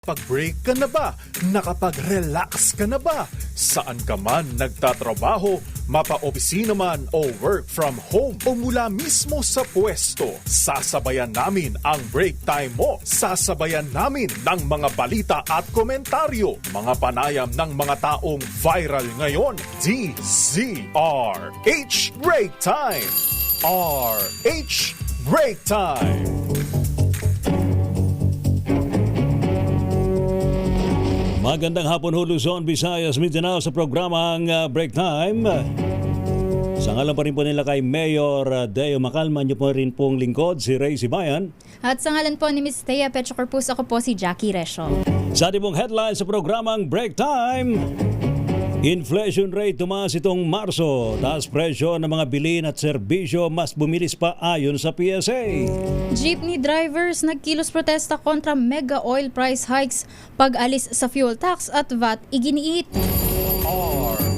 Pag-break ka na ba? Nakapag-relax ka na ba? Saan ka man nagtatrabaho, mapa-opisina man o work from home o mula mismo sa pwesto, sasabayan namin ang break time mo. Sasabayan namin ng mga balita at komentaryo, mga panayam ng mga taong viral ngayon. DZRH Break Time! RH Break Time! Magandang hapon ho, Luzon, Visayas, Mindanao sa programang Break Time. Sa ngalan pa rin po nila kay Mayor Deo Macalman, niyo po rin pong lingkod, si Ray Sibayan. At sa ngalan po ni Ms. Thea Petro Corpus, ako po si Jackie Resho. Sa ating pong headline sa programang Break Time, inflation rate tumaas itong Marso, taas presyo ng mga bilhin at serbisyo mas bumilis pa ayon sa PSA. Jeepney drivers nagkilos protesta kontra mega oil price hikes, pag-alis sa fuel tax at VAT iginiit.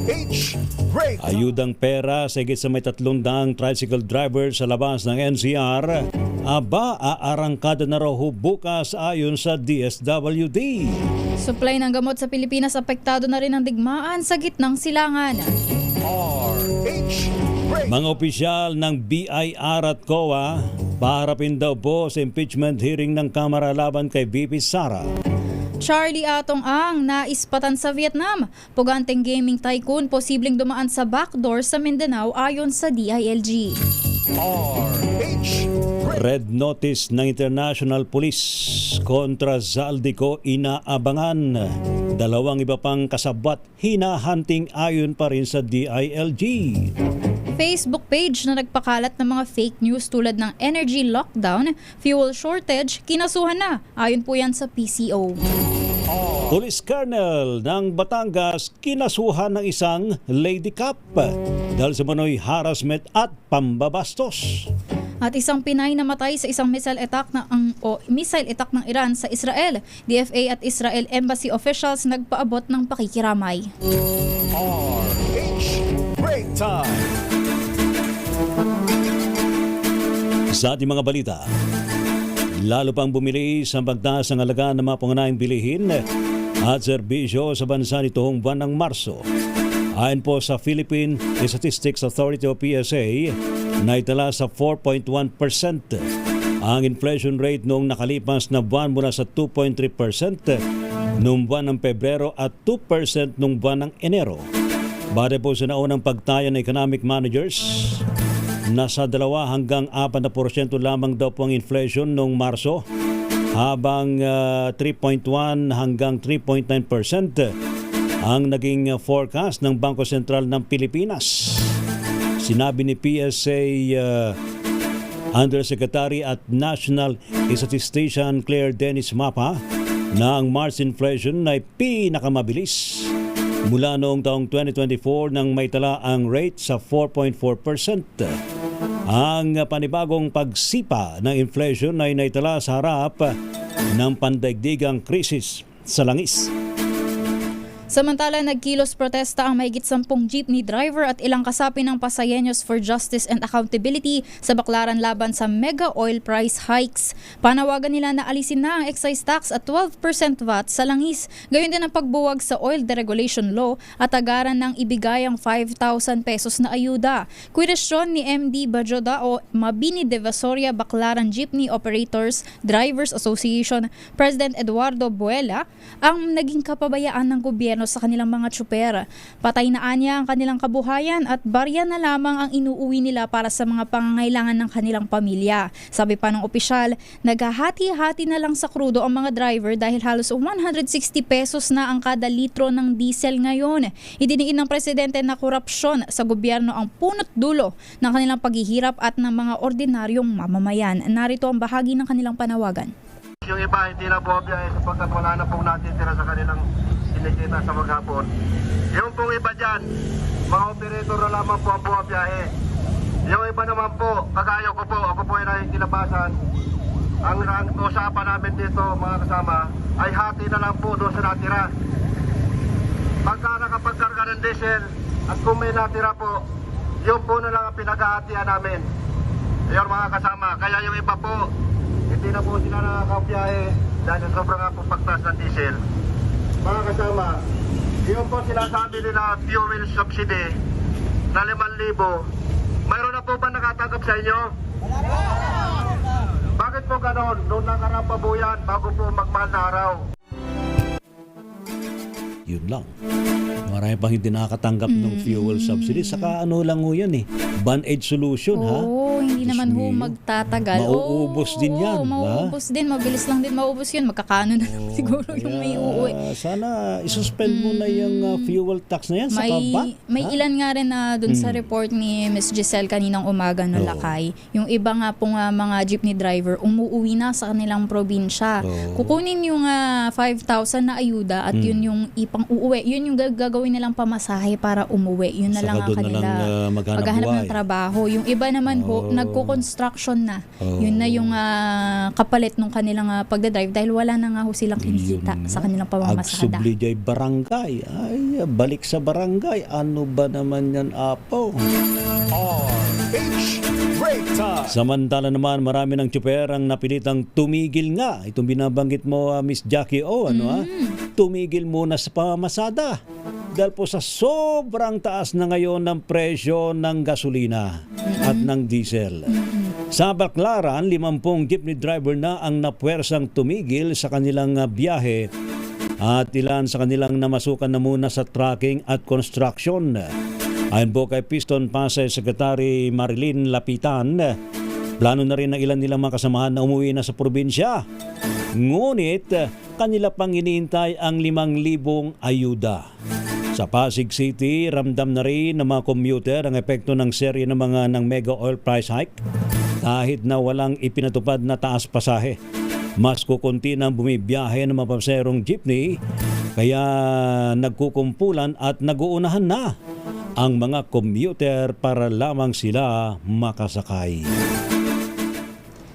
RH Break Time! Ayudang pera sa higit sa may 300 tricycle drivers sa labas ng NCR. Aba, aarangkada na raw ho bukas ayon sa DSWD. Supply ng gamot sa Pilipinas, apektado na rin ang digmaan sa gitnang silangan. RH Break! Mga opisyal ng BIR at COA, paharapin daw po sa impeachment hearing ng Kamara laban kay VP Sara. Charlie Atong Ang naispatan sa Vietnam. Puganteng gaming tycoon posibleng dumaan sa backdoor sa Mindanao ayon sa DILG. RH Red notice ng International Police kontra Zaldico inaabangan. Dalawang iba pang kasabwat hinahunting ayon pa rin sa DILG. Facebook page na nagpakalat ng mga fake news tulad ng energy lockdown, fuel shortage, kinasuhan na. Ayon po yan sa PCO. Police Colonel ng Batangas kinasuhan ng isang lady cop dahil sa manoy harassment at pambabastos. At isang Pinay namatay sa isang missile attack ng Iran sa Israel. DFA at Israel Embassy officials nagpaabot ng pakikiramay. RH Break Time! Sa ating mga balita, lalo pang bumilis ang pagtaas ng halaga ng mga pangunahing bilihin at serbisyo sa bansa nitong buwan ng Marso. Ayon po sa Philippine Statistics Authority o PSA, naitala sa 4.1% ang inflation rate noong nakalipas na buwan mula sa 2.3% noong buwan ng Pebrero at 2% noong buwan ng Enero. Base po sa naunang pagtaya ng economic managers, nasa 2 hanggang 4% lamang daw po ang inflation noong Marso, habang 3.1 hanggang 3.9% ang naging forecast ng Bangko Sentral ng Pilipinas. Sinabi ni PSA Undersecretary at National Statistician Claire Dennis Mapa na ang March inflation ay pinakamabilis mula noong taong 2024 nang maitala ang rate sa 4.4%. Ang panibagong pagsipa ng inflation ay naitala sa harap ng pandaigdigang krisis sa langis. Samantala, nagkilos protesta ang mahigit 10 jeepney driver at ilang kasapi ng Pasayeños for Justice and Accountability sa baklaran laban sa mega oil price hikes. Panawagan nila na alisin na ang excise tax at 12% VAT sa langis. Gayon din ang pagbuwag sa oil deregulation law at agaran ng ibigayang 5,000 pesos na ayuda. Kwestiyon ni MD Bajoda o Mabini de Vasoria Baklaran Jeepney Operators Drivers Association President Eduardo Buela ang naging kapabayaan ng gobyerno sa kanilang mga tsuper. Patay na anya ang kanilang kabuhayan at barya na lamang ang inuuwi nila para sa mga pangangailangan ng kanilang pamilya. Sabi pa ng opisyal, naghahati-hati na lang sa krudo ang mga driver dahil halos 160 pesos na ang kada litro ng diesel ngayon. Idiniin ng presidente na korupsyon sa gobyerno ang punot dulo ng kanilang paghihirap at ng mga ordinaryong mamamayan. Narito ang bahagi ng kanilang panawagan. Yung iba hindi na buwabiyahe sapagkat wala na pong natitira sa kanilang sinikita sa maghapon. Yung pong iba dyan, mga operator na lamang po ang buwabiyahe. Yung iba naman po, kagaya ko po, ako po ay nakikilabasan. Ang usapan namin dito mga kasama ay hati na lang po doon sa natira. Pagka nakapagkarga ng diesel at kung may natira po, yun po na lang ang pinaghahatian namin. Ayun mga kasama, kaya yung iba po, hindi na po sila nakakabiyahe dahil sa sobrang nga po pagtaas ng diesel. Mga kasama, yung po sinasabi nila fuel subsidy na 5,000, mayroon na po ba nakatanggap sa inyo? Bakit po ganon? Noong nakaraan pa po yan bago po magmahal na araw. Yun lang. Marami pang hindi nakakatanggap ng fuel subsidy. Saka ano lang ho yan eh. Band-aid solution ha. Oo, hindi Diyos naman ho mio. magtatagal. Mauubos din yan, Oo, mauubos din. Mabilis lang din mauubos yun. Magkakano na siguro yung may uuwi. Sana isuspend mo na yung fuel tax na yan sa kabat. May ilan nga rin na dun sa report ni Miss Giselle kaninang umaga no Lakay. Yung iba nga pong mga jeepney driver umuwi na sa kanilang probinsya. Kukunin yung 5,000 na ayuda at yun yung ipang uuwi. Yun yung gagawin nilang pamasahe para umuwi. Yun na Saka lang ang doon na kanila lang, maghanap ng buhay. trabaho. Yung iba naman ho, nagko-construction na. Yun na yung kapalit nung kanilang pagdadrive dahil wala na nga ho silang kinikita sa kanilang pamamasada. Agsubli jay barangay. Ay, balik sa barangay. Ano ba naman yan, Apo? RH Break Time. Samantala naman, marami ng tsuper ang napilitang tumigil nga. Itong binabanggit mo, Miss Jackie O, tumigil muna sa pamamasada. Dahil po sa sobrang taas na ngayon ng presyo ng gasolina at ng diesel. Sa Baclaran, 50 jeepney driver na ang napuwersang tumigil sa kanilang biyahe at ilan sa kanilang namasukan na muna sa trucking at construction. Ayon po kay Piston Pasay Secretary Marilyn Lapitan, plano na rin ng ilan nilang mga kasamahan na umuwi na sa probinsya. Ngunit kanila pang iniintay ang 5,000 ayuda. Sa Pasig City, ramdam na rin ng mga commuter ang epekto ng serye ng mega oil price hike kahit na walang ipinatupad na taas pasahe. Mas kukunti ng bumibiyahe ng mga pasaherong jeepney kaya nagkukumpulan at naguunahan na ang mga commuter para lamang sila makasakay.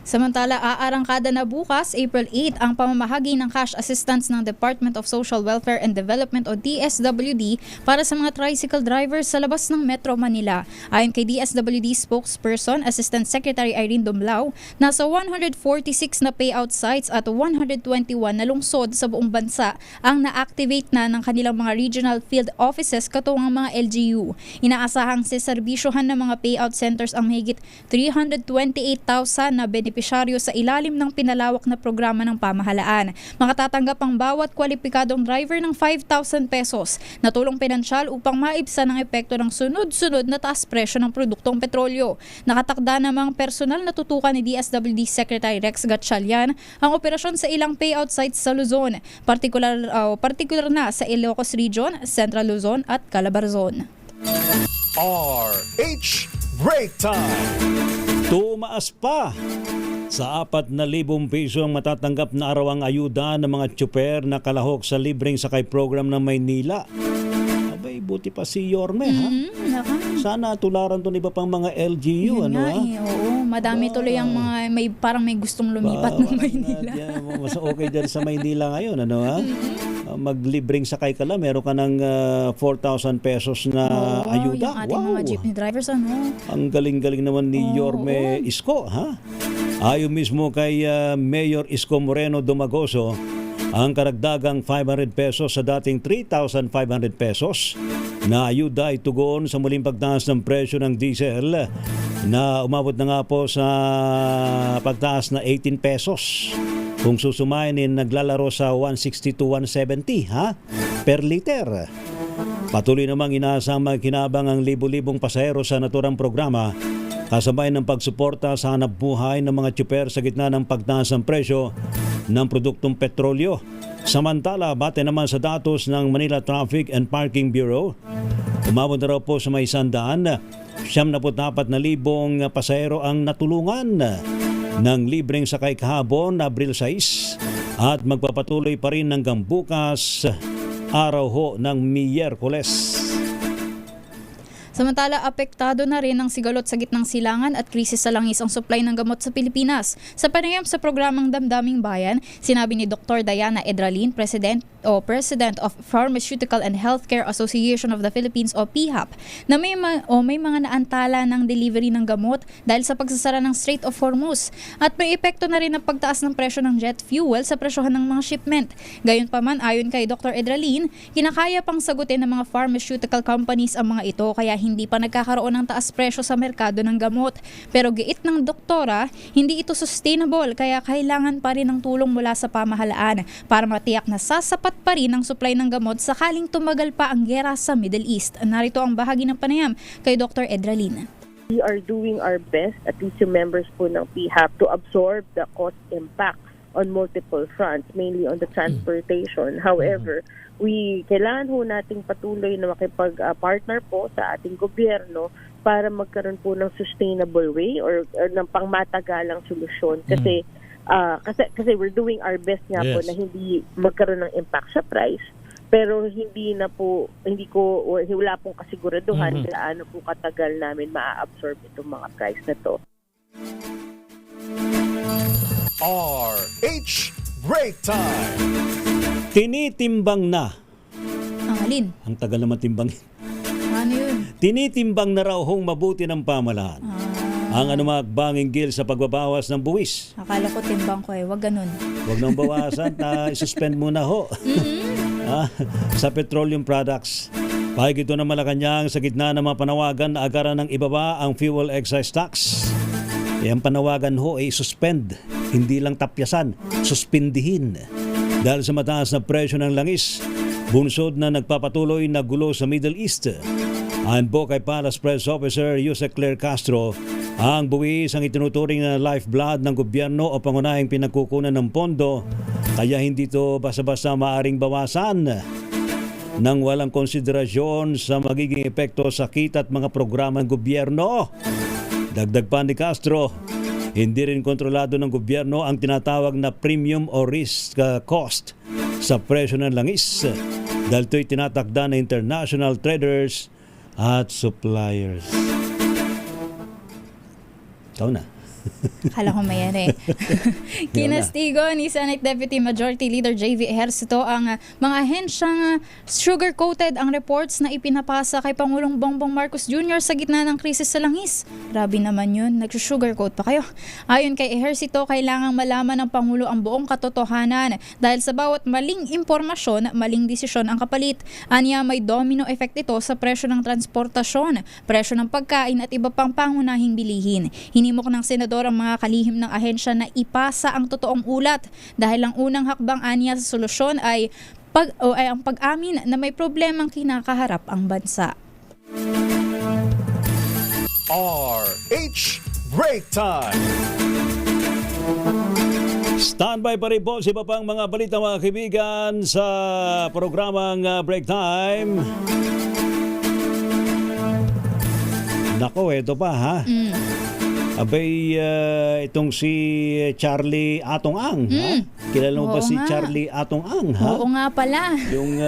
Samantala, aarangkada na bukas, April 8, ang pamamahagi ng cash assistance ng Department of Social Welfare and Development o DSWD para sa mga tricycle drivers sa labas ng Metro Manila. Ayon kay DSWD spokesperson, Assistant Secretary Irene Dumlao, nasa 146 na payout sites at 121 na lungsod sa buong bansa ang na-activate na ng kanilang mga regional field offices katuwang ang mga LGU. Inaasahang seserbisyohan ng mga payout centers ang mahigit 328,000 na benepisyaryo sa ilalim ng pinalawak na programa ng pamahalaan. Makatatanggap ang bawat kwalipikadong driver ng 5,000 pesos na tulong pinansyal upang maibsan ang epekto ng sunod-sunod na taas presyo ng produktong petrolyo. Nakatakda namang personal na tutukan ni DSWD Secretary Rex Gatchalian ang operasyon sa ilang payout sites sa Luzon, partikular na sa Ilocos Region, Central Luzon at Calabarzon. RH Break Time. Tumaas pa sa 4,000 piso ang matatanggap na arawang ayuda ng mga tsuper na kalahok sa libreng sakay program ng Maynila. Abay, buti pa si Yorme, ha? Sana tularan to iba pang mga LGU, Yun nga eh, oo. Madami tuloy ang mga parang may gustong lumipat ng Maynila. Mas okay dyan sa Maynila ngayon, ano ha? Maglibreng sakay ka lang, meron ka ng 4,000 pesos na ayuda. Yung ating mga jeepney drivers, ano? Ang galing-galing naman ni Yorme Isko, ha? Ayon mismo kay Mayor Isko Moreno Dumagoso, ang karagdagang 500 pesos sa dating 3,500 pesos na ayuda ay tugon sa muling pagtaas ng presyo ng diesel na umabot na nga po sa pagtaas na 18 pesos. Kung susumainin, naglalaro sa 160 to 170 per liter. Patuloy namang inaasang magkinabang ang libu-libong pasahero sa naturang programa kasabay ng pagsuporta sa hanap buhay ng mga tsuper sa gitna ng pagtaas ng presyo ng produktong petrolyo. Samantala, bate naman sa datos ng Manila Traffic and Parking Bureau, umabot na raw po sa may 100, 74,000 pasahero ang natulungan ng libreng sakay kahapon, Abril 6, at magpapatuloy pa rin hanggang bukas, araw ho ng Miyerkules. Samantala, apektado na rin ang sigalot sa gitnang silangan at krisis sa langis ang supply ng gamot sa Pilipinas. Sa panayam sa programang Damdaming Bayan, sinabi ni Dr. Diana Edralin, President President of Pharmaceutical and Healthcare Association of the Philippines o PHAP na may mga naantala ng delivery ng gamot dahil sa pagsasara ng Strait of Hormuz at may epekto na rin ang pagtaas ng presyo ng jet fuel sa presyohan ng mga shipment. Gayunpaman, ayon kay Dr. Edralin, kinakaya pang sagutin ng mga pharmaceutical companies ang mga ito kaya hindi pa nagkakaroon ng taas presyo sa merkado ng gamot. Pero giit ng doktora, hindi ito sustainable kaya kailangan pa rin ng tulong mula sa pamahalaan para matiyak na sasapat pa rin ang supply ng gamot sakaling tumagal pa ang gera sa Middle East. Narito ang bahagi ng panayam kay Dr. Edralin. We are doing our best, at least yung members po ng PHAP, to absorb the cost impact on multiple fronts, mainly on the transportation. However, kailangan ho nating patuloy na makipag-partner po sa ating gobyerno para magkaroon po ng sustainable way or ng pangmatagalang solusyon. Kasi we're doing our best nga po na hindi magkaroon ng impact sa price. Pero wala pong kasiguraduhan gaano po katagal namin ma-absorb itong mga price na to. RH Break Time! Tinitimbang na. Ang alin? Ang tagal naman timbangin. Ano yun? Tinitimbang na raw hong mabuti ng pamahalaan ang anumang banging sa pagbabawas ng buwis. Akala ko timbang ko wag ganun. Huwag nang bawasan, isuspend muna ho. Sa petroleum products. Pahig ito ng Malacanang sa gitna ng mga panawagan na agaran ng ibaba ang fuel excise tax. Ang panawagan ho ay suspend, hindi lang tapyasan, suspindihin. Dahil sa mataas na presyo ng langis, bunsod na nagpapatuloy na gulo sa Middle East. Ayon po kay Palace Press Officer Jose Claire Castro, ang buwis ang itinuturing na lifeblood ng gobyerno o pangunahing pinagkukunan ng pondo, kaya hindi ito basta-basta maaring bawasan nang walang konsiderasyon sa magiging epekto sa kita at mga programa ng gobyerno. Dagdag pa ni Castro, hindi rin kontrolado ng gobyerno ang tinatawag na premium o risk cost sa presyo ng langis dahil ito'y tinatakda ng international traders at suppliers. Ikaw na. Akala ko mayari. Kinastigo ni Senate Deputy Majority Leader J.V. Ejercito ang mga ahensyang sugar-coated ang reports na ipinapasa kay Pangulong Bongbong Marcos Jr. sa gitna ng krisis sa langis. Grabe naman yun, nag-sugarcoat pa kayo. Ayon kay Ejercito, kailangang malaman ng Pangulo ang buong katotohanan dahil sa bawat maling impormasyon, maling desisyon ang kapalit. Anya may domino effect ito sa presyo ng transportasyon, presyo ng pagkain at iba pang pangunahing bilihin. Hinimok ng Senador ang mga kalihim ng ahensya na ipasa ang totoong ulat dahil ang unang hakbang anya sa solusyon ay ang pag-amin na may problemang kinakaharap ang bansa. RH Break Time! Standby pa rin po si iba pang mga balita mga kaibigan sa programang Break Time. Nako, ito pa ha. Abay, itong si Charlie Atong Ang, ha? Kilala mo ba si Charlie Atong Ang, ha? Oo nga pala. Yung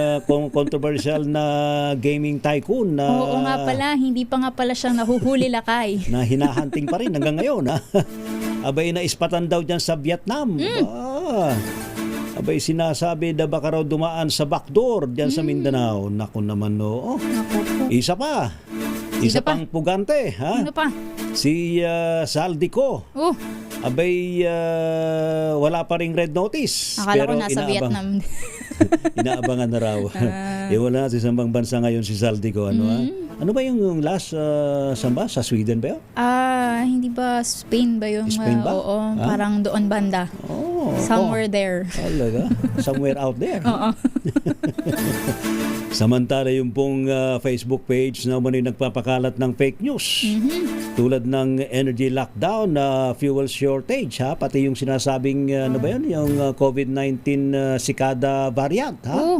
controversial na gaming tycoon na... Oo nga pala, hindi pa nga pala siyang nahuhuli lakay. na hinahanting pa rin hanggang ngayon, ha? Abay, naispatan daw dyan sa Vietnam. Abay, sinasabi na baka raw dumaan sa backdoor dyan sa Mindanao. Naku naman, no. Isa pa. Isa pang pugante, ha? Ano pa? Si Saldico. Abay, wala pa ring red notice. Akala ko nasa Vietnam. Inaabangan na raw. Wala natin sa bang bansa ngayon si Saldico. Ano ba yung last, saan ba? Sa Sweden ba yun? Hindi ba Spain ba yung... Spain ba? Oo, parang doon banda. Somewhere there. Talaga? Somewhere out there. Oo. Samantala yung pong Facebook page na umano'y nagpapakalat ng fake news. Tulad ng energy lockdown na fuel shortage, ha? Pati yung sinasabing, ano ba yun? Yung COVID-19 Cicada variant, ha?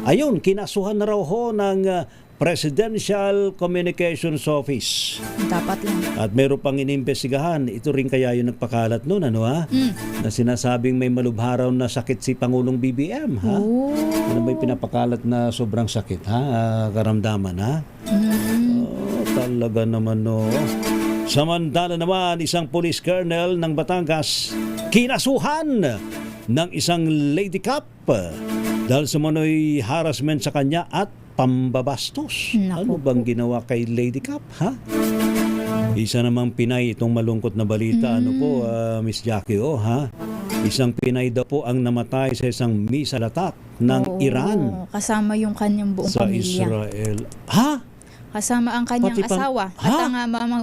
Ayun, kinasuhan na raw ho ng Presidential Communications Office. Dapat lang. At meron pang inimbestigahan. Ito rin kaya yung nagpakalat nun, ano ha? Na sinasabing may malubharaw na sakit si Pangulong BBM, ha? Ano ba yung pinapakalat na sobrang sakit, ha? Karamdaman, ha? Talaga naman, no? Samantala naman, isang police colonel ng Batangas kinasuhan ng isang lady cop dahil sa manoy harassment sa kanya at pambabastos. Ano Naku bang ginawa kay Lady Cap, ha? Isa namang Pinay itong malungkot na balita. Ano po, Miss Jackie, ha? Isang Pinay daw po ang namatay sa isang missile attack ng Oo, Iran kasama yung kanyang buong sa pamilya. Israel. Ha? Kasama ang kanyang Pati asawa Ha? at ang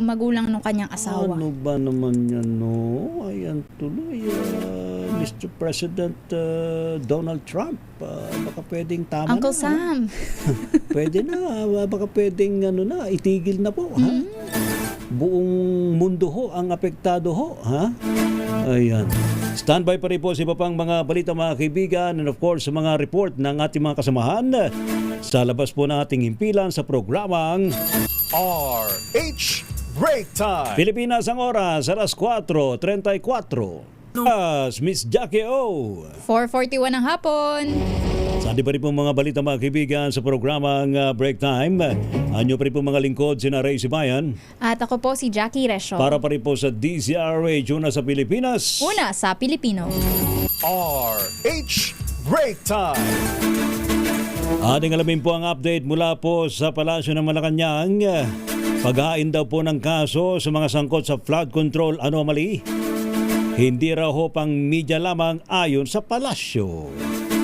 magulang ng kanyang asawa. Ano ba naman yan, no? Ayan tuloy, Mr. President Donald Trump. Baka pwedeng tama Uncle na. Sam. Pwede na. Baka pwedeng itigil na po, ha? Buong mundo ho ang apektado ho, ha? Ayan. Standby pa rin po sa iba pang mga balita, mga kaibigan, and of course sa mga report ng ating mga kasamahan sa labas po ng ating himpilan sa programang RH Break Time. Pilipinas ang oras, alas 4:34. Miss Jackie O. 4:41 ng hapon. Sa di pa rin po mga balita, mga kaibigan, sa programang Break Time. Anyo pa rin po mga lingkod, sina Ray Sibayan. At ako po si Jackie Resho. Para pa rin po sa DZRH, una sa Pilipinas. Una sa Pilipino. RH Break Time. Ating alamin po ang update mula po sa Palasyo ng Malacanang. Paghain daw po ng kaso sa mga sangkot sa flood control anomaly. Hindi raw ho pang media lamang ayon sa Palasyo.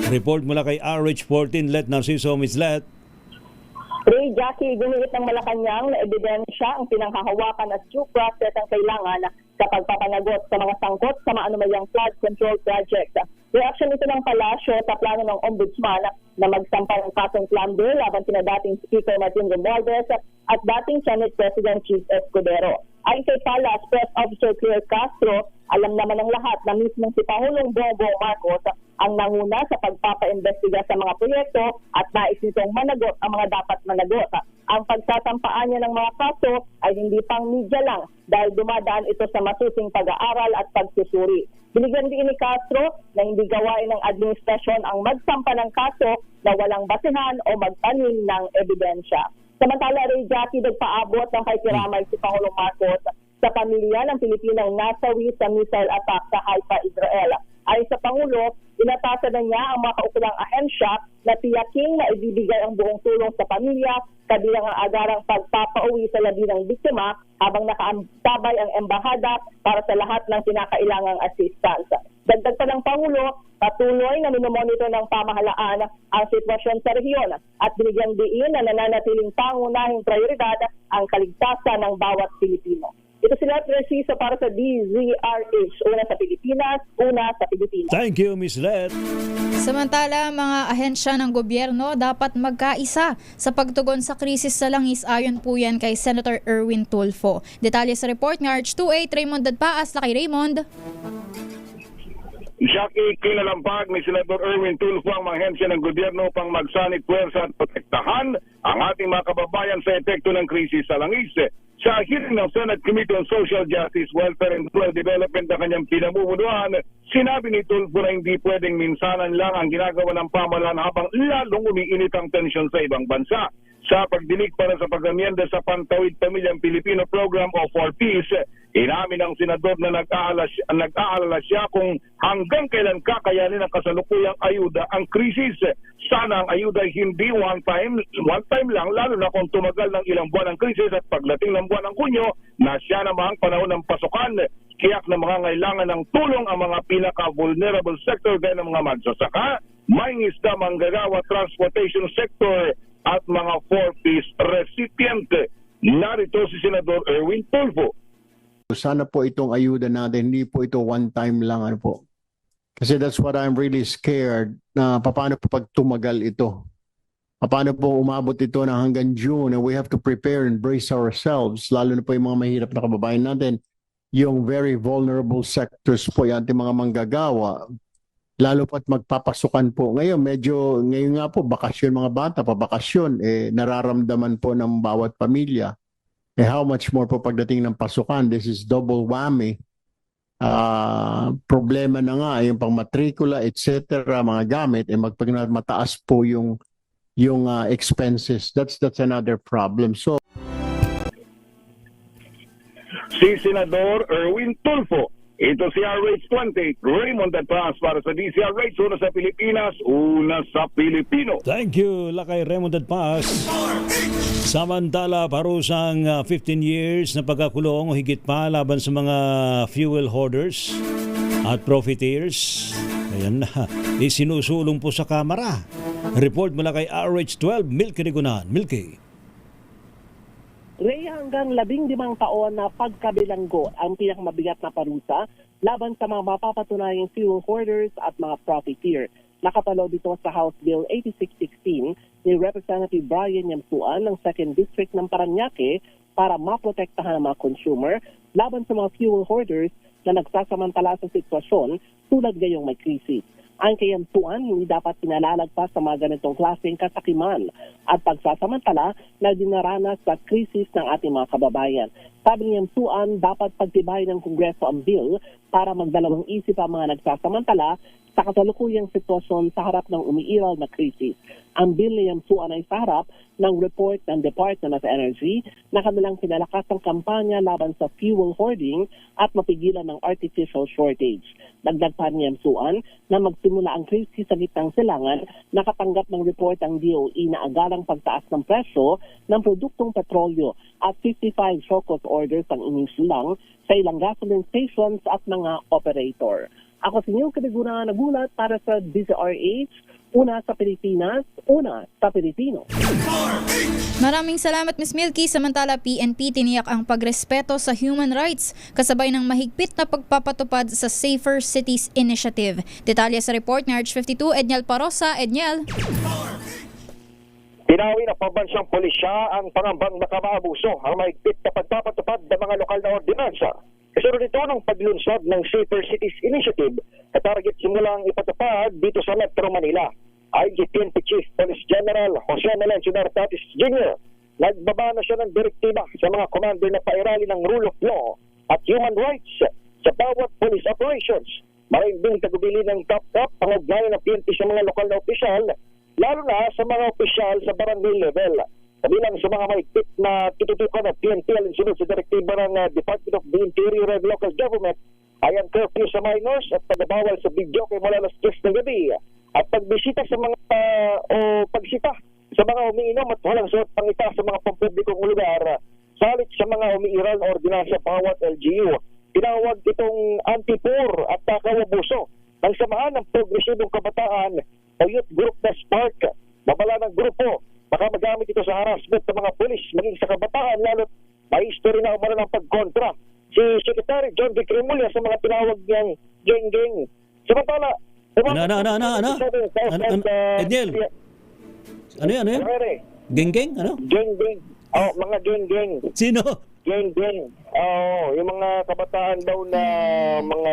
Report mula kay RH14, Let Narciso, Miss Let. Ray, Jackie, gumiit ng Malacanang na ebidensya ang pinanghahawakan at due process ang kailangan sa pagpapanagot sa mga sangkot sa maanumayang flood control project. Reaksyon ito ng Palasyo sa plano ng Ombudsman na magsampa ng kasong plunder laban sina dating Speaker Martin Romualdez at dating Senate President Chief Escudero. Ayon kay Palas Press Officer Claire Castro, alam naman ng lahat na mismong si Pangulong Bongbong Marcos ang nanguna sa pagpapaimbestiga sa mga proyekto at nais nitong managot ang mga dapat managot. Ang pagsasampaan niya ng mga kaso ay hindi pang media lang dahil dumadaan ito sa masusing pag-aaral at pagsusuri. Binigyan din ni Castro na hindi gawain ng administrasyon ang magsampa ng kaso na walang basihan o magtanim ng ebidensya. Samantala, Ray, Jackie, nagpaabot ng kay kiramay si Pangulong Marcos sa pamilya ng Pilipinang nasawi sa missile attack sa Haifa, Israel. Ayon sa Pangulo, inatasan na niya ang mga kaukulang ahensya na tiyaking na ibibigay ang buong tulong sa pamilya, kabilang ang agarang pagpapauwi sa labi ng biktima habang nakaantabay ang embahada para sa lahat ng kinakailangang assistance. Dagdag pa ng Pangulo, patuloy na minomonitor ng pamahalaan ang sitwasyon sa rehiyon at binigyang diin na nananatiling pangunahing prioridad ang kaligtasan ng bawat Pilipino. Ito sila presiso para sa DZRH, una sa Pilipinas, una sa Pilipinas. Thank you, Miss Let. Samantala, mga ahensya ng gobyerno dapat magkaisa sa pagtugon sa krisis sa langis, ayon po yan kay Senator Erwin Tulfo. Detalye sa report ng RH28, Raymond Dadpaas. Laki Raymond. Jackie, kinalampag ni Senator Erwin Tulfo ang mga ahensya ng gobyerno upang magsanit puwersa at protektahan ang ating mga kababayan sa epekto ng krisis sa langis. Sa hearing ng Senate Committee on Social Justice, Welfare and Rural Development na kanyang pinamumunuan, sinabi ni Tulfo na hindi pwedeng minsanan lang ang ginagawa ng pamahalaan habang lalong umiinit ang tensyon sa ibang bansa. Sa pagdinig para sa pag-amyenda sa Pantawid Pamilyang Pilipino Program o 4Ps, inamin ng senador na nag-aalala siya kung hanggang kailan kakayanin ang kasalukuyang ayuda ang krisis. Sana ang ayuda ay hindi one time lang, lalo na kung tumagal ng ilang buwan ang krisis at pagdating ng buwan ng Kunyo na siya namang panahon ng pasukan. Kiyak na mga ngailangan ng tulong ang mga pinaka-vulnerable sector gaya ng mga magsasaka, mangingisda, manggagawa, transportation sector at mga 4Ps recipient. Narito si Senador Erwin Tulfo. Sana po itong ayuda natin, hindi po ito one time lang. Ano po. Kasi that's what I'm really scared na paano po pag tumagal ito. Paano po umabot ito na hanggang June and we have to prepare and brace ourselves, lalo na po yung mga mahirap na kababayan natin, yung very vulnerable sectors po, yung ating mga manggagawa, lalo pat magpapasukan po. Ngayon nga po, bakasyon mga bata, pabakasyon, nararamdaman po ng bawat pamilya. How much more po pagdating ng pasukan? This is double whammy. Problema na nga, yung pang-matrikula, etc., mga gamit, mataas po yung expenses. That's another problem. So, Si Senador Erwin Tulfo. Ito si RH20, Raymond Advance para sa DCRH, una sa Pilipinas, una sa Pilipino. Thank you, Lakay Raymond Paz. Samantala, parusang 15 years na pagkakulong o higit pa laban sa mga fuel hoarders at profiteers. Ayan na, isinusulong po sa kamera. Report mula kay RH12, Milky Rigunan. Milky. Ray, hanggang 15 taon na pagkabilanggo ang pinakamabigat na parusa laban sa mga mapapatunayang fuel hoarders at mga profiteer. Nakapalo dito sa House Bill 8616 ni Representative Brian Yamsuan ng 2nd District ng Parañaque para maprotektahan ang mga consumer laban sa mga fuel hoarders na nagsasamantala sa sitwasyon tulad ngayong may krisis. Ang kayamsuan, hindi dapat pinalalagpas sa mga ganitong klaseng kasakiman at pagsasamantala na dinaranas sa krisis ng ating mga kababayan. Sabi ni Yamsuan, dapat pagtibayin ng Kongreso ang bill para magdalawang isip ang mga nagsasamantala sa kasalukuyang sitwasyon sa harap ng umiiral na krisis. Ang bill ni Yamsuan ay sa harap ng report ng Department of Energy na kanilang pinalakas ang kampanya laban sa fuel hoarding at mapigilan ng artificial shortage. Dagdag pa ni Yamsuan na magsimula ang krisis sa gitnang silangan, nakatanggap ng report ang DOE na agalang pagtaas ng presyo ng produktong petrolyo at 55 show cause orders ang inisulang sa ilang gasoline stations at mga operator. Ako si Neil Kadigunan, nagulat para sa DZRH, una sa Pilipinas, una sa Pilipino. Maraming salamat, Ms. Milky. Samantala, PNP tiniyak ang pagrespeto sa human rights kasabay ng mahigpit na pagpapatupad sa Safer Cities Initiative. Detalye sa report ni RH52, Edniel Parosa. Edniel. Pinawi ng pambansang pulisya ang pangambang nakamaabuso ang mahigpit na pagpapatupad ng mga lokal na ordinansa. Kasunod ito ng paglunsad ng Safer Cities Initiative na target simulang ipatupad dito sa Metro Manila. IG PNP Chief Police General Jose Melencio Nartatis Jr. Nagbaba na siya ng direktiba sa mga commander na pairali ng rule of law at human rights sa bawat police operations. Marimbing tagubili ng top-top ang ugnayan ng PNP sa mga lokal na opisyal, lalo na sa mga opisyal sa barangay level. Kabilang sa mga mahigpit na tututukan ng PNP alinsunod sa direktiba ng Department of the Interior and Local Government ay ang curfew sa minors at pagbabawal sa video kay mula alas 10 ng gabi at pagbisita sa mga o pagsita sa mga umiinom at walang suot pangita sa mga pampublikong lugar salit sa mga umiiral na ordinansa bawat LGU. Tinawag itong anti-poor at takawabuso ng samahan ng progresibong kabataan o youth group na Spark. Mabala ng grupo, baka magamit ito sa harassment ng mga pulis maging sa kabataan, lalo't may history na umano ng pagkontra si Secretary John V. Cremulya sa mga tinawag niyang geng-geng. Samantala, Edniel, ano yan? Geng-geng? Ano? Geng-geng. Oh, mga geng-geng. Sino? Geng-geng. Yung mga kabataan daw na mga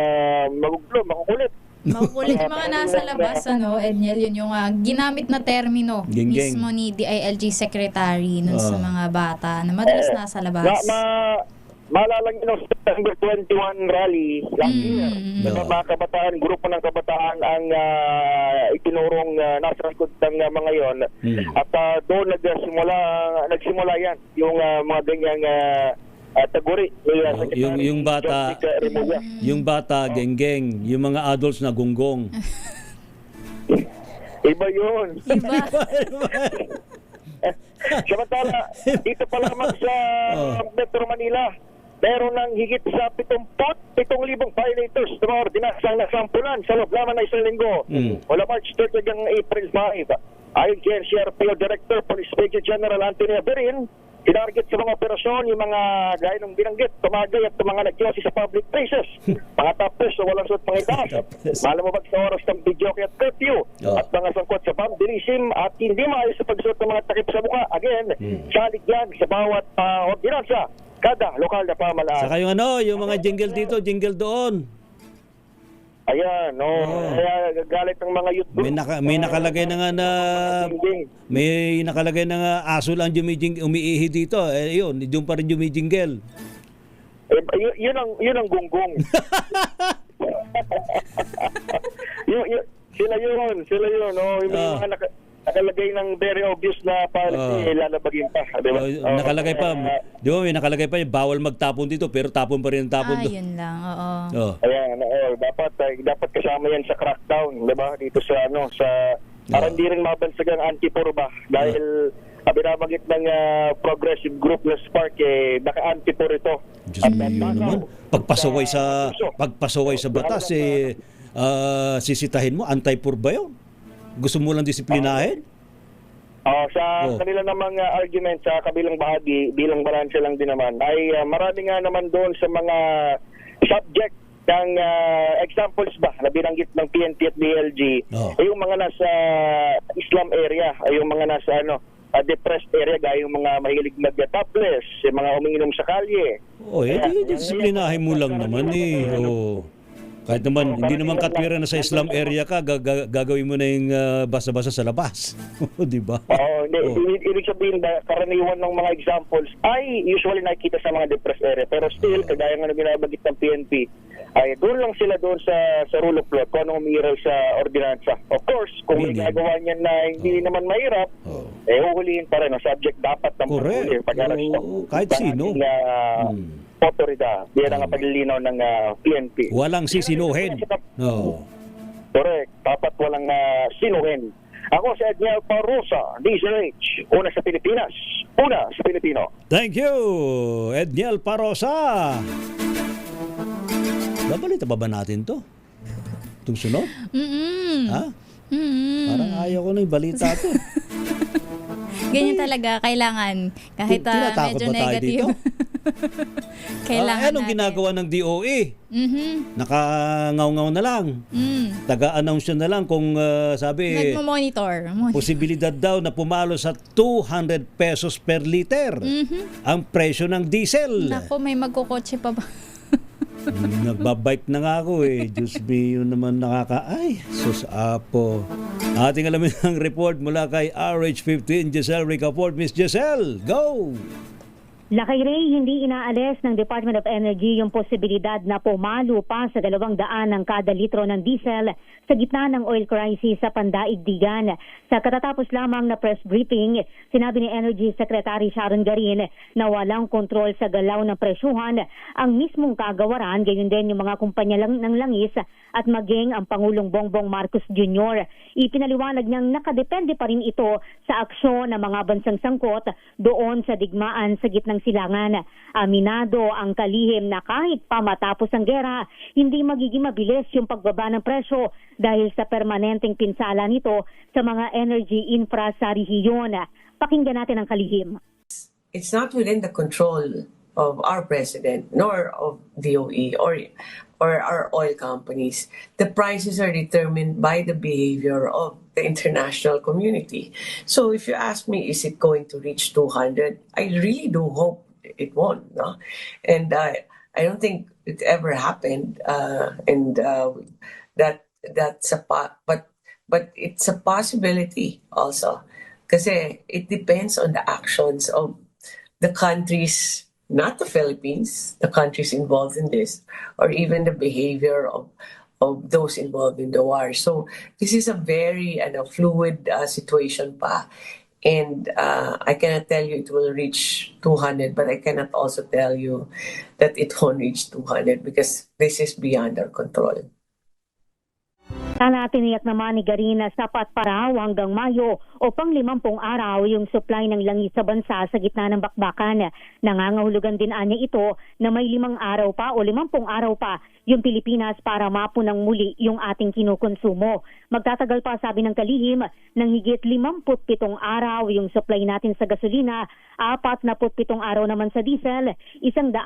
maguglo, makukulit. Makukulit yung mga nasa labas, Edniel, yun yung ginamit na termino Geng-geng. mismo ni DILG Secretary nun sa mga bata na madalas nasa labas. Maalala nyo ng September 21 rally last year. Mga kabataan, grupo ng kabataan ang itinurong nasa likod ng mga yon. At doon nagsimula yan yung mga ganyang taguri. Yung bata, geng-geng. Yung mga adults na gunggong. Iba yun. Samantala, dito pa lamang sa Metro Manila, meron ng higit sa 77,000 violators na mga ordinansang nasampulan sa loob lamang na isang linggo. Mula March 30 hanggang April 5. Ayon kay NCRPO Director Police Major General Anthony Averin, tinarget sa mga operasyon yung mga gaya ng binanggit, tumagay at mga nagkiyosi sa public places. Mga tapos na walang suot pangitas. Malamabag sa oras ng video at curfew. At mga sangkot sa vandalism at hindi maayos sa pagsuot ng mga takip sa mukha. Again, salig yan sa bawat ordinansa. Kada lokal na pamalaan. Saka yung yung mga jingle dito, jingle doon. Ayan, kaya galit ng mga youth group. May nakalagay na nga na may nakalagay na nga aso lang umiihi dito. Yun, doon pa rin jumijingle. Yun ang gunggong. Sila yun. Yung mga nakalagay ng very obvious na policy, lalabagin pa. Di ba? Nakalagay pa, di ba may nakalagay pa yung bawal magtapon dito pero tapon pa rin ang tapon doon. Yun lang, oo. Ayan, dapat kasama yan sa crackdown, di ba? Dito sa para hindi rin mabansag ang anti-purba dahil binabagit ng progressive group na Spark naka-anti-pur ito. Diyos mo yun naman. Pagpasaway sa batas sisitahin mo, anti-pur ba yun? Gusto mo lang disiplinahin? Sa kanila namang argument sa kabilang bahagi, bilang balanse lang din naman, ay marami nga naman doon sa mga subject ng examples ba na binanggit ng PNP at DLG, ay yung mga nasa Islam area, ay yung mga nasa depressed area, gaya yung mga mahilig mag-topless, yung mga umiinom sa kalye. Disiplinahin mo lang naman Kahit naman, hindi naman katwiran na sa Islam area ka, gagawin mo na yung basa-basa sa labas. Di ba? Ibig sabihin ba, karaniwan ng mga examples ay usually nakikita sa mga depressed area. Pero still, kagaya nga na binabagit ng PNP, ay doon lang sila doon sa rule of law kung anong umiiral sa ordinansa. Of course, kung may gagawa niyan na hindi naman mahirap, huhulihin pa rin. Ang subject dapat ng pag-aresto. Kahit sino. Otorida. Yan ang paglilinaw ng PNP. Walang sisinuhin. Correct. Dapat walang sinuhin. Ako si Edniel Parosa, DZRH. Una sa Pilipinas. Una sa Pilipino. Thank you, Edniel Parosa. Babalita ba natin to? Itong sunod? Ha? Parang ayaw ko na yung balita to. Ganyan talaga, kailangan. Kahit medyo negative. Anong ginagawa ng DOE? Nakangaw-ngaw na lang. Taga-announce na lang kung sabi nagmo-monitor. Posibilidad daw na pumalo sa 200 pesos per liter ang presyo ng diesel. Naku, may magkukotse pa ba? Nagbabike na nga ako Diyos me, yun naman sus apo. Ating alamin ang report mula kay RH15 Giselle Ricafort. Miss Giselle, go! Lakay Ray, hindi inaalis ng Department of Energy yung posibilidad na pumalo pa sa 200 ng kada litro ng diesel sa gitna ng oil crisis sa Pandaigdigan. Sa katatapos lamang na press briefing, sinabi ni Energy Secretary Sharon Garin na walang kontrol sa galaw ng presyuhan ang mismong kagawaran, gayon din yung mga kumpanya ng langis at maging ang Pangulong Bongbong Marcos Jr. Ipinaliwanag niyang nakadepende pa rin ito sa aksyon ng mga bansang sangkot doon sa digmaan sa gitnang silangan. Aminado ang kalihim na kahit pa matapos ang gera, hindi magiging mabilis yung pagbaba ng presyo dahil sa permanenteng pinsala nito sa mga energy infra sa rehiyon. Pakinggan natin ang kalihim. It's not within the control of our president nor of DOE or our oil companies. The prices are determined by the behavior of the international community. So if you ask me, is it going to reach 200? I really do hope it won't. No? And I don't think it ever happened. But it's a possibility also. Kasi it depends on the actions of the countries, not the Philippines, the countries involved in this, or even the behavior of those involved in the war. So this is a very fluid situation pa. And I cannot tell you it will reach 200, but I cannot also tell you that it won't reach 200 because this is beyond our control. Sana tiniyak naman ni Garin na sapat pa raw hanggang Mayo o pang 50 araw yung supply ng langis sa bansa sa gitna ng bakbakan. Nangangahulugan din anya ito na may 5 araw pa o 50 araw pa yung Pilipinas para mapunang muli yung ating kinukonsumo. Magtatagal pa, sabi ng kalihim, ng higit 57 araw yung supply natin sa gasolina, 47 araw naman sa diesel, 106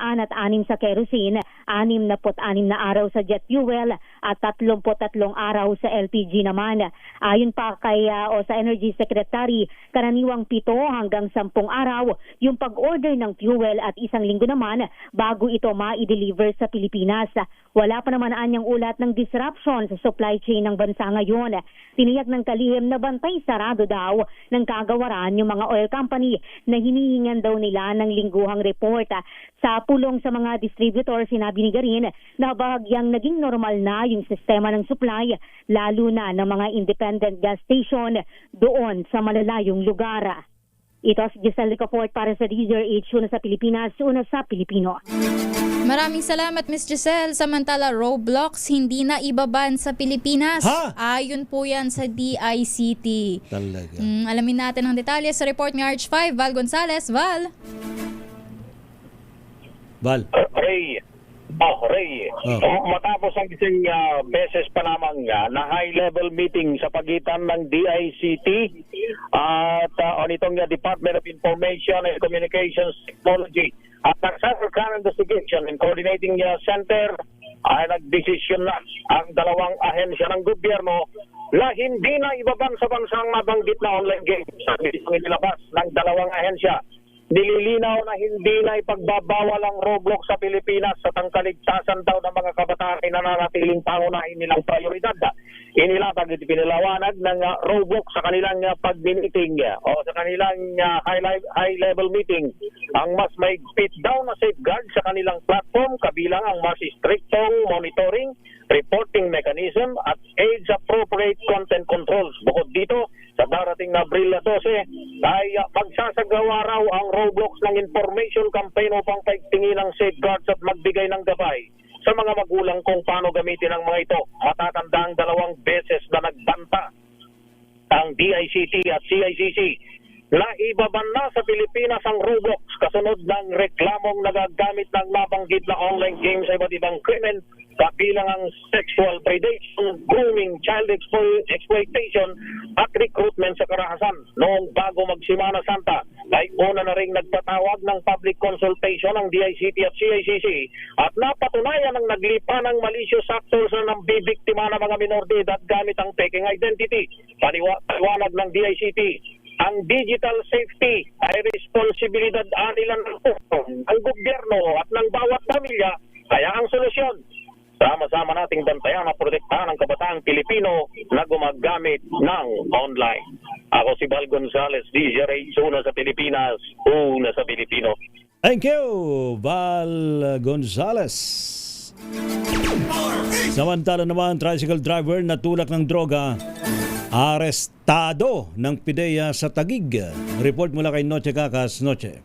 sa kerosene, 66 na araw sa jet fuel at 33 araw sa LPG naman. Ayon pa kay sa Energy Secretary, karaniwang 7 hanggang 10 araw yung pag-order ng fuel at 1 linggo naman bago ito ma-deliver sa Pilipinas. Wala pa naman anyang ulat ng disruption sa supply chain ng bansa ngayon. Tiniyak ng kalihim na bantay sarado daw ng kagawaran yung mga oil company na hinihingan daw nila ng lingguhang report. Sa pulong sa mga distributor, sinabi ni Garin na bahagyang naging normal na yung sistema ng supply, lalo na ng mga independent gas station doon sa malalayong lugar. Ito si Giselle Ricafort para sa DZRH, una sa Pilipinas, una sa Pilipino. Maraming salamat, Miss Giselle. Samantala, Roblox hindi na ibaban sa Pilipinas. Ayon po yan sa DICT. Talaga. Alamin natin ang detalye sa report ni Arch 5, Val Gonzales. Val? Ray. Matapos ang isang beses pa lamang na high-level meeting sa pagitan ng DICT at itong Department of Information and Communications Technology at ng Central Crime Investigation and Coordinating Center, ay nagdesisyon na ang dalawang ahensya ng gobyerno na hindi na ibaban sa bansang mabanggit na online games. Sabi ng inilabas ng dalawang ahensya, nililinaw na hindi na ipagbabawal ang Roblox sa Pilipinas sa tangkaligtasan daw ng mga kabataan ay nananatiling pangunahin nilang prioridad. Inilatag at pinilawanag ng Roblox sa kanilang pag-meeting o sa kanilang high-level meeting ang mas maigpit daw na safeguard sa kanilang platform, kabilang ang mas striktong monitoring, reporting mechanism at age-appropriate content controls. Bukod dito, sa darating na Abril 12 ay magsasagawa raw ang Roblox ng information campaign upang paigtingin ang safeguards at magbigay ng gabay sa mga magulang kung paano gamitin ang mga ito. Matatanda ang 2 beses na nagbanta ang DICT at CICC na ibaban na sa Pilipinas ang Roblox kasunod ng reklamong nagagamit ng nabanggit na online games sa iba't ibang krimen, kabilang ang sexual predation, grooming, child exploitation at recruitment sa karahasan. Noong bago magsimana Santa ay una na ring nagpatawag ng public consultation ng DICT at CICC at napatunayan ang naglipa ng malicious actors na nambibiktima ng mga minor de edad gamit ang taking identity. Paliwanag ng DICT, ang digital safety ay responsibilidad nila ng gobyerno at ng bawat pamilya, kaya ang solusyon, sama-sama nating bantayan at protektahan ang kabataang Pilipino na gumagamit ng online. Ako si Val Gonzales, DZRH, una sa Pilipinas, una sa Pilipino. Thank you, Val Gonzales. Samantala naman, tricycle driver na tulak ng droga, arestado ng PIDEA sa Taguig. Report mula kay Noche Cacas. Noche.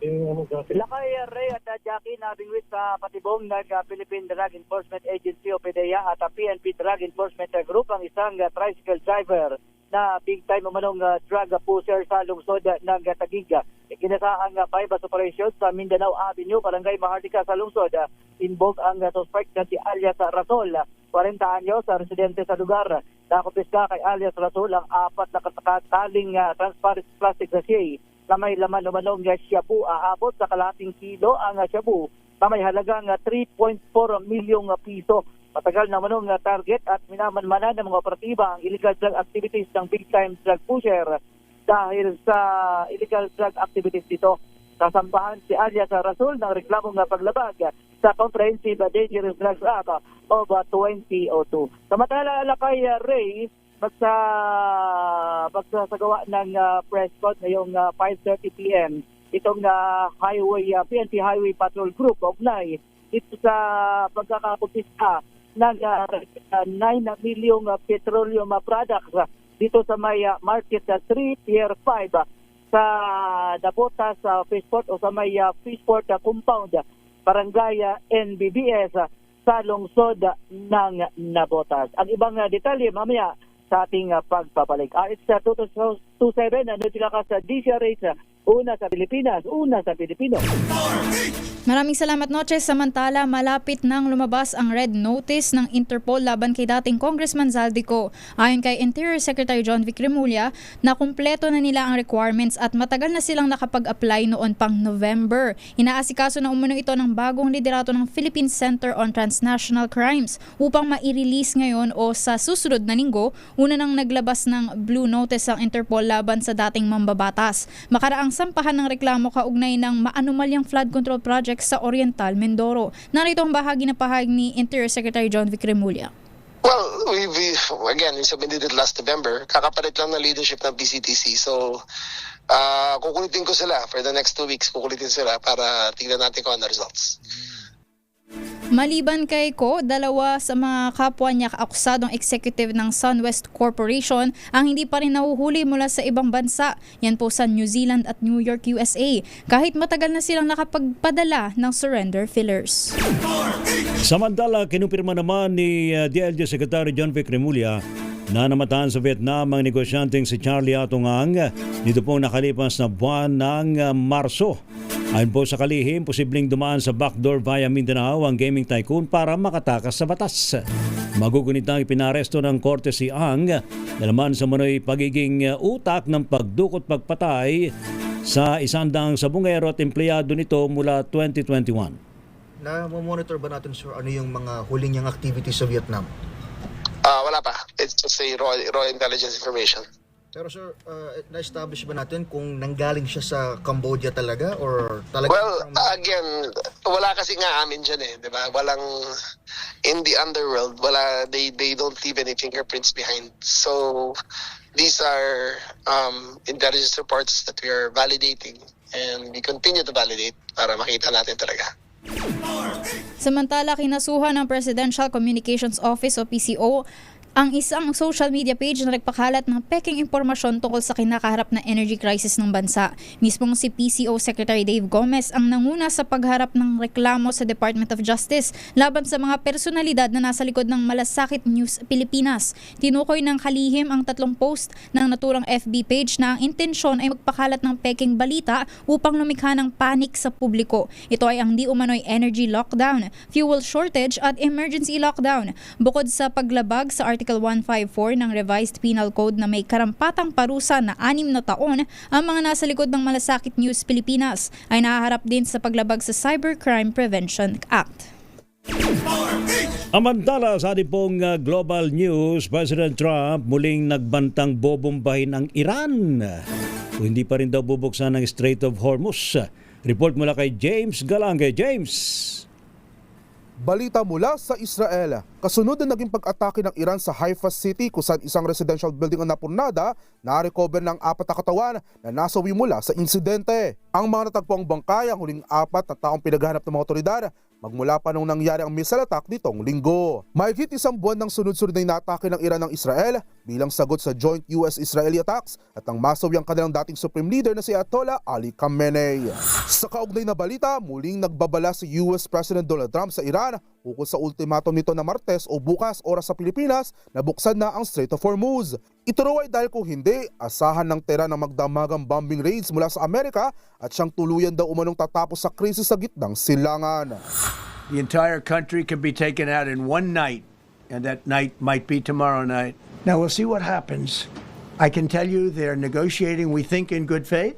Lakay Ray at Jackie, nabingwit sa patibong ng Philippine Drug Enforcement Agency o PIDEA at PNP Drug Enforcement Group ang isang tricycle driver na big time umanong drug pusher sa lungsod ng Taguig. Ikinasaang bypass operations sa Mindanao Avenue, Barangay Maharlika sa lungsod. Involved ang suspect na si alias Rasol, 40 anyos, residente sa lugar. Nakupiska kay alias Rasol ang 4 na katakaling transparent plastic sachet na may laman umanong shabu. Aabot sa kalating kilo ang shabu na may halagang 3.4 milyong piso. Matagal na manong target at minamanmanan ng mga operatiba ang illegal drug activities ng big time drug pusher dahil sa illegal drug activities dito. Kasambahan si alias Rasul ng reklamong paglabag sa Comprehensive Dangerous Drugs Act of 2002. Samantala kay Ray, magsasagawa ng press con ngayong 5:30 p.m. itong PNP Highway Patrol Group of Nai dito sa pagkakakumpisa ng 9 milyong petroleum products dito sa may Market 3, Tier 5 sa Nabotas Fishport o sa may Fishport Compound, Barangay NBBS sa lungsod ng Nabotas. Ang ibang detalye mamaya sa ating pagpapalik. It's 227 na ka sa DZRH, una sa Pilipinas, una sa Pilipino. Maraming salamat, Noche. Samantala, malapit nang lumabas ang red notice ng Interpol laban kay dating Congressman Zaldico. Ayon kay Interior Secretary John Vic Remulla, na kumpleto na nila ang requirements at matagal na silang nakapag-apply noon pang November. Inaasikaso na umano ito ng bagong liderato ng Philippine Center on Transnational Crimes upang ma-release ngayon o sa susunod na linggo. Una nang naglabas ng blue notice ang Interpol laban sa dating mambabatas. Makaraang nasampahan ng reklamo kaugnay ng maanumalyang flood control project sa Oriental, Mindoro. Narito ang bahagi na pahayag ni Interior Secretary John Vic Remulla. Well, we submitted it last November. Kakapalit lang ng leadership ng PCTC. So, kukulitin ko sila for the next 2 weeks. Kukulitin sila para tingnan natin kung ano results. Maliban kay Ko, dalawa sa mga kapwa niya akusadong executive ng SunWest Corporation ang hindi pa rin nahuhuli mula sa ibang bansa. Yan po sa New Zealand at New York, USA. Kahit matagal na silang nakapagpadala ng surrender fillers. Samantala, kinumpirma naman ni DLG Secretary John Vic Remulla na namatahan sa Vietnam ang negosyanteng si Charlie Atungang dito pong nakalipas na buwan ng Marso. Ayon po sa kalihim, posibleng dumaan sa backdoor via Mindanao ang gaming tycoon para makatakas sa batas. Magugunit na ipinaresto ng korte si Ang na naman sa manoy pagiging utak ng pagdukot-pagpatay sa 100 sabungero at empleyado nito mula 2021. Na-monitor ba natin, sir, ano yung mga huling niyang activities sa Vietnam? Wala pa. It's just a raw intelligence information. Pero sir, na-establish ba natin kung nanggaling siya sa Cambodia talaga or talaga? Well, again, wala kasi nga amin dyan eh, di ba? Walang, in the underworld, they don't leave any fingerprints behind. So, these are intelligence reports that we are validating and we continue to validate para makita natin talaga. Samantala, kinasuhan ng Presidential Communications Office o PCO ang isang social media page na nagpakalat ng peking impormasyon tungkol sa kinakaharap na energy crisis ng bansa. Mismong si PCO Secretary Dave Gomez ang nanguna sa pagharap ng reklamo sa Department of Justice laban sa mga personalidad na nasa likod ng Malasakit News Pilipinas. Tinukoy ng kalihim ang 3 post ng naturang FB page na ang intensyon ay magpakalat ng peking balita upang lumikha ng panik sa publiko. Ito ay ang di umano'y energy lockdown, fuel shortage at emergency lockdown. Bukod sa paglabag sa Article 154 ng Revised Penal Code na may karampatang parusa na 6 na taon, ang mga nasa likod ng Malasakit News Pilipinas ay nahaharap din sa paglabag sa Cybercrime Prevention Act. Amantala sa ating pong global news, President Trump muling nagbantang bobombahin ang Iran. Kung hindi pa rin daw bubuksan ng Strait of Hormuz. Report mula kay James Galange. James. Balita mula sa Israel. Kasunod na naging pag-atake ng Iran sa Haifa City kung saan isang residential building ang napunada, na-recover ng 4 na katawan na nasawi mula sa insidente. Ang mga natagpuang bangkay ang huling 4 na taong pinaghahanap ng mga otoridad magmula pa nung nangyari ang missile attack nitong linggo. Mahigit 1 buwan ng sunod-sunod na inatake ng Iran ng Israel bilang sagot sa joint US-Israeli attacks at ang masawi ang kanilang dating supreme leader na si Ayatollah Ali Khamenei. Sa kaugnay na balita, muling nagbabala si US President Donald Trump sa Iran ukol sa ultimatum nito na Martes o bukas oras sa Pilipinas na buksan na ang Strait of Hormuz. Ito raw ay dahil kung hindi, asahan ng Tehran ng magdamagang bombing raids mula sa Amerika at siyang tuluyan daw umanong tatapos sa krisis sa gitnang silangan. The entire country can be taken out in one night, and that night might be tomorrow night. Now we'll see what happens. I can tell you they're negotiating, we think, in good faith.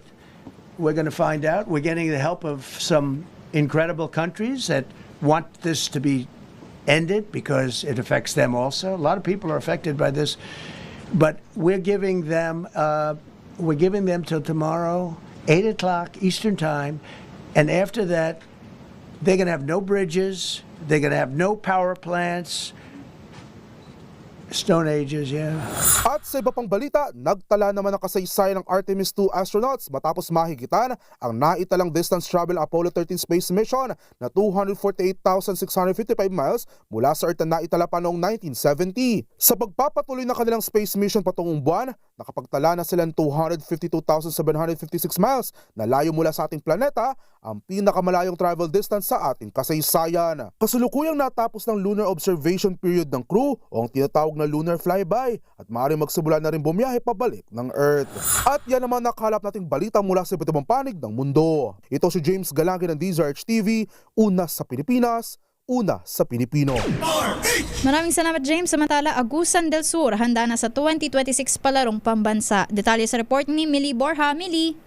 We're going to find out. We're getting the help of some incredible countries that want this to be ended because it affects them also. A lot of people are affected by this, but we're giving them till tomorrow, 8 o'clock Eastern Time, and after that, they're going to have no bridges, they're going to have no power plants. Stone Ages, yeah. At sa iba pang balita, nagtala naman ang kasaysayan ng Artemis 2 astronauts matapos mahigitan ang naitalang distance travel Apollo 13 space mission na 248,655 miles mula sa Earth na naitala pa noong 1970. Sa pagpapatuloy ng kanilang space mission patungong buwan, nakapagtala na sila ng 252,756 miles na layo mula sa ating planeta, ang pinakamalayong travel distance sa ating kasaysayan. Kasulukuyang natapos ng lunar observation period ng crew o ang tinatawag na lunar flyby at maaaring magsimula na rin bumiyahe pabalik ng Earth. At yan naman nakalap nating balita mula sa iba't ibang panig ng mundo. Ito si James Galange ng DZRH TV, una sa Pilipinas, una sa Pilipino. Maraming salamat, James. Samantala, Agusan del Sur handa na sa 2026 palarong pambansa. Detalye sa report ni Millie Borja. Millie.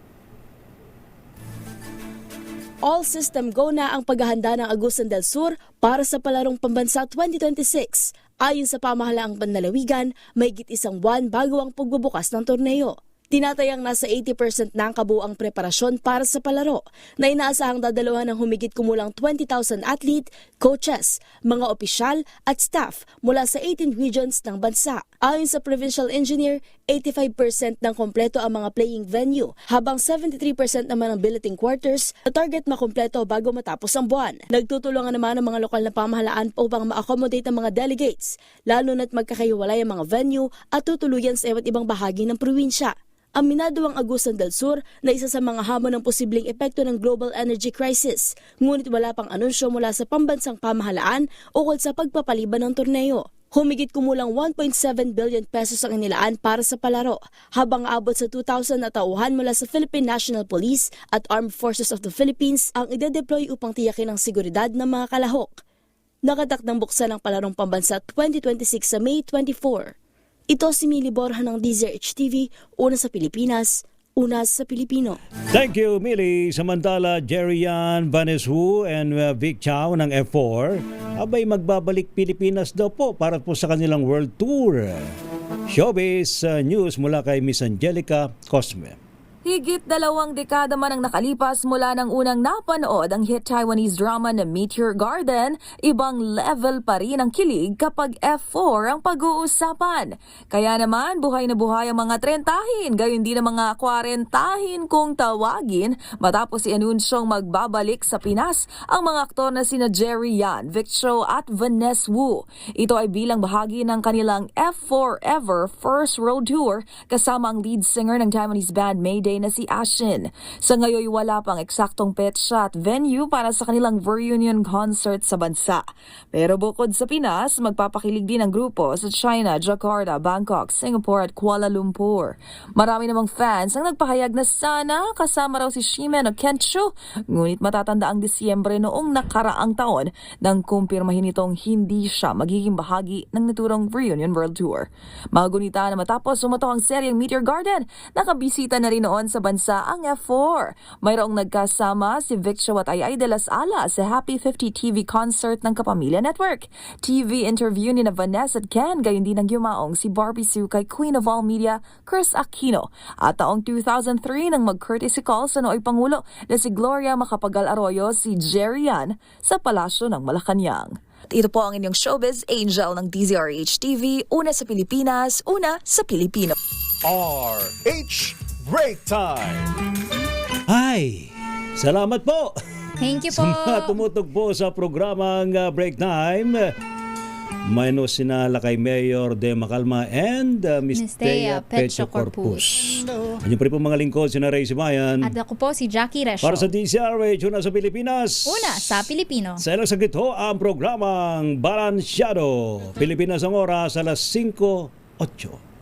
All system go na ang paghahanda ng Agusan del Sur para sa palarong pambansa 2026. Ayon sa pamahalaang panlalawigan, mahigit 1 buwan bago ang pagbubukas ng torneo. Tinatayang nasa 80% na ang kabuuang preparasyon para sa palaro na inaasahang dadaluhan ng humigit kumulang 20,000 athlete, coaches, mga opisyal at staff mula sa 18 regions ng bansa. Ayon sa provincial engineer, 85% ng kompleto ang mga playing venue habang 73% naman ang billeting quarters na target makumpleto bago matapos ang buwan. Nagtutulungan naman ang mga lokal na pamahalaan upang ma-accommodate ang mga delegates, lalo na't magkakahiwalay ang mga venue at tutuluyan sa iba't ibang bahagi ng probinsya. Aminado ang Agusan del Sur na isa sa mga hamon ng posibleng epekto ng global energy crisis, ngunit wala pang anunsyo mula sa pambansang pamahalaan ukol sa pagpapaliban ng torneo. Humigit kumulang 1.7 billion pesos ang inilaan para sa palaro, habang aabot sa 2,000 na tauhan mula sa Philippine National Police at Armed Forces of the Philippines ang ide-deploy upang tiyakin ang seguridad ng mga kalahok. Nakatakdang buksan ang palarong pambansa 2026 sa May 24. Ito si Mili Borja ng DZRH TV, una sa Pilipinas, una sa Pilipino. Thank you, Mili. Samantala, Jerry Yan, Vaneshu, and Vic Chow ng F4 abay magbabalik Pilipinas daw po para po sa kanilang world tour. Showbiz news mula kay Miss Angelica Cosme. Higit 2 dekada man ang nakalipas mula nang unang napanood ang hit Taiwanese drama na Meteor Garden, ibang level pa rin ang kilig kapag F4 ang pag-uusapan. Kaya naman buhay na buhay ang mga 30, gayon din ang mga 40 kung tawagin matapos i-anunsyong magbabalik sa Pinas ang mga aktor na sina Jerry Yan, Vic Chow at Vanessa Wu. Ito ay bilang bahagi ng kanilang F4 Ever First Road Tour kasama ang lead singer ng Taiwanese band Mayday na si Ashin. Sa ngayon wala pang eksaktong petsa at venue para sa kanilang reunion concert sa bansa. Pero bukod sa Pinas, magpapakilig din ang grupo sa China, Jakarta, Bangkok, Singapore at Kuala Lumpur. Marami namang fans ang nagpahayag na sana kasama raw si Shimen o Kensho, ngunit matatanda ang Disyembre noong nakaraang taon nang kumpirmahin itong hindi siya magiging bahagi ng naturang reunion world tour. Mga gunita na matapos sumatok ang seryeng Meteor Garden, nakabisita na rin noon sa bansa ang F4. Mayroong nagkasama si Vic Chow at Ay de las Alas sa Happy 50 TV concert ng Kapamilya Network. TV interview ni Vanessa at Ken, gayon din ang yumaong si Barbie Sue kay Queen of All Media, Chris Aquino. At taong 2003 nang mag-courtesy call sa nooy Pangulo na si Gloria Macapagal Arroyo si Jerry Yan sa Palasyo ng Malacanang. Ito po ang inyong showbiz angel ng DZRH TV, una sa Pilipinas, una sa Pilipino. RH Break Time! Ay, salamat po! Thank you Sa po! mga tumutok po sa programang Break Time, mayno sinala kay Mayor De Macalma and Miss Thea Pecho Corpus. Ano po mga lingkod, sina Ray Sibayan. At ako po si Jackie Resho. Para sa DZRH, una sa Pilipinas. Una sa Pilipino. Sa ilang saglit ho ang programang Balansyado. Pilipinas ang oras, alas 5:08.